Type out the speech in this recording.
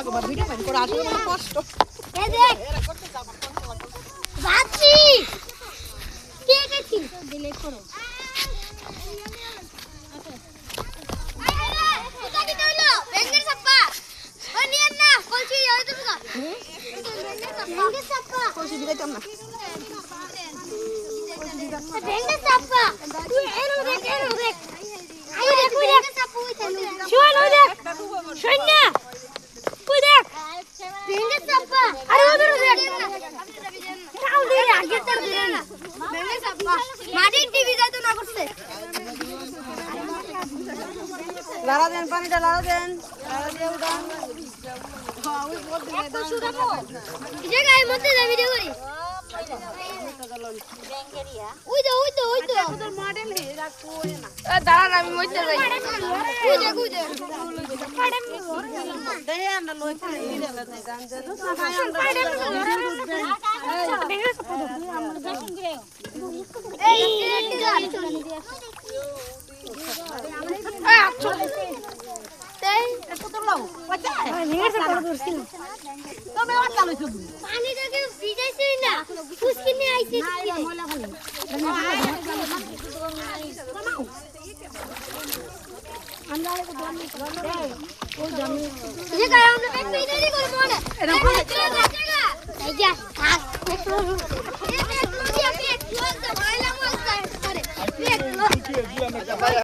গোবার video বান করে আসলে আমার কষ্ট এই দেখ যাচ্ছি কে গেছি ডিলিট করো এটা কি কইলো ব্যাঙ্গের সাপ্পা ওই নিয়েন না কলছি ওই তো ব্যাঙ্গের সাপ্পা কইছি দিতাম না ব্যাঙ্গের সাপ্পা তুই এনো দেখ আই দেখ ব্যাঙ্গের সাপ্পা ওই তাই শুন ওই দেখ শুন না ওই দেখ ব্যাঙ্গের সাপ্পা আরে ওদের দেখ কাল দিয়ে আগে তার দিলে না ব্যাঙ্গের সাপ্পা মাটির টিভি যাই তো না করছে লাড়া দেন পানিটা লাড়া দেন লাড়া দিয়ে উঠান একটু শুকাবো যে গায়ের মধ্যে যাবি রে করি ওই তো তোর মডেল হে রাখো না দাঁড়ান আমি মইতে যাই ওই দে দেহে আমরা লই করে দিলে না গান দে তো সবাই আমরা এই তুমি আর চালু শুধু পানিটাকে ভিজাইছিস না ফুসকি নিয়ে আইছিস আমরা ওই জমি যে গায় আমরা পেট পেইনারি করে মনে এই যা থাক একটু পেট লোক যা ভাইলা মস্ত করে পেট লোক